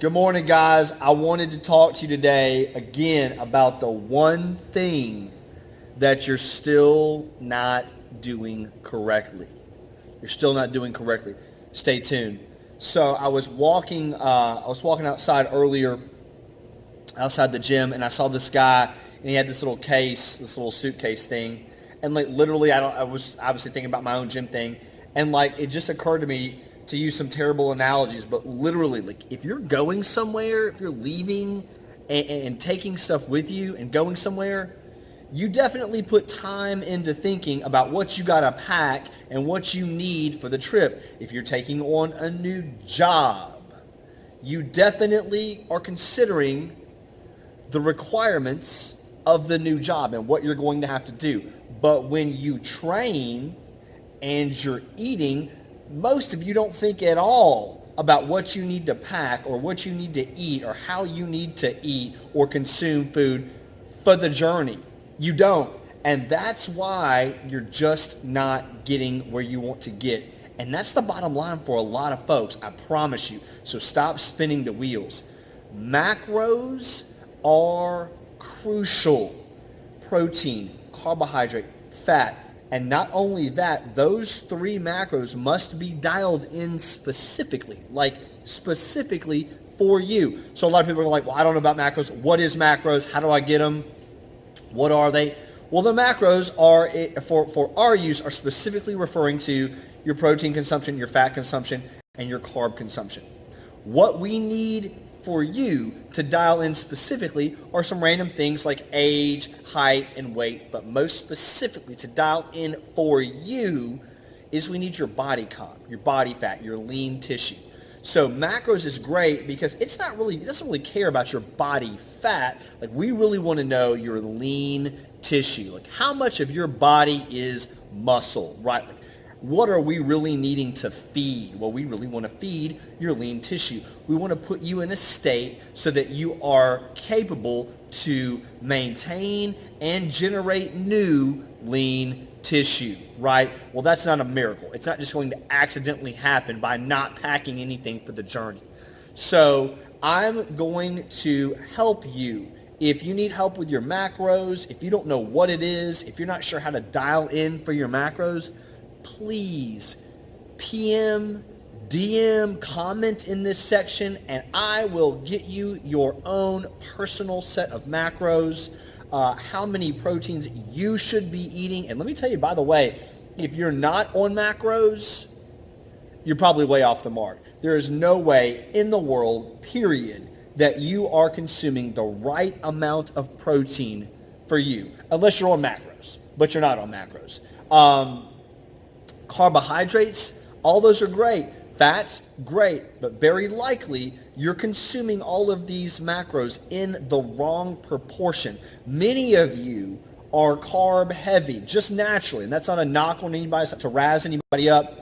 Good morning, guys. I wanted to talk to you today again about the one thing that you're still not doing correctly. You're still not doing correctly. Stay tuned. So I was walking outside earlier, outside the gym, and I saw this guy, and he had this little case, this little suitcase thing, and like literally, I was obviously thinking about my own gym thing, and like it just occurred to me to use some terrible analogies, but literally, like if you're going somewhere, if you're leaving and taking stuff with you and going somewhere, you definitely put time into thinking about what you got to pack and what you need for the trip. If you're taking on a new job, you definitely are considering the requirements of the new job and what you're going to have to do. But when you train and you're eating, most of you don't think at all about what you need to pack or what you need to eat or how you need to eat or consume food for the journey. You don't. And that's why you're just not getting where you want to get. And that's the bottom line for a lot of folks, I promise you. So stop spinning the wheels. Macros are crucial. Protein, carbohydrate, fat. And not only that, those three macros must be dialed in specifically, like specifically for you. So a lot of people are like, well, I don't know about macros. What is macros? How do I get them? What are they? Well, the macros are, for our use, are specifically referring to your protein consumption, your fat consumption, and your carb consumption. What we need for you to dial in specifically are some random things like age, height, and weight, but most specifically to dial in for you is we need your body comp, your body fat, your lean tissue. So macros is great because it doesn't really care about your body fat. Like we really want to know your lean tissue, like how much of your body is muscle, right? Like, what are we really needing to feed? Well, we really want to feed your lean tissue. We want to put you in a state so that you are capable to maintain and generate new lean tissue, right? Well, that's not a miracle. It's not just going to accidentally happen by not packing anything for the journey. So I'm going to help you. If you need help with your macros, if you don't know what it is, if you're not sure how to dial in for your macros, please PM, DM, comment in this section, and I will get you your own personal set of macros, how many proteins you should be eating. And let me tell you, by the way, if you're not on macros, you're probably way off the mark. There is no way in the world, period, that you are consuming the right amount of protein for you, unless you're on macros, but you're not on macros. Carbohydrates, all those are great. Fats, great, but very likely you're consuming all of these macros in the wrong proportion. Many of you are carb heavy, just naturally, and that's not a knock on anybody, it's not to razz anybody up.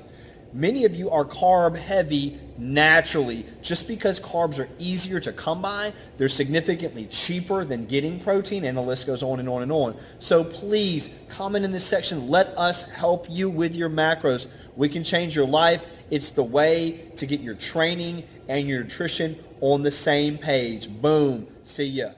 Many of you are carb heavy naturally. Just because carbs are easier to come by, they're significantly cheaper than getting protein, and the list goes on and on and on. So please comment in this section. Let us help you with your macros. We can change your life. It's the way to get your training and your nutrition on the same page. Boom. See ya.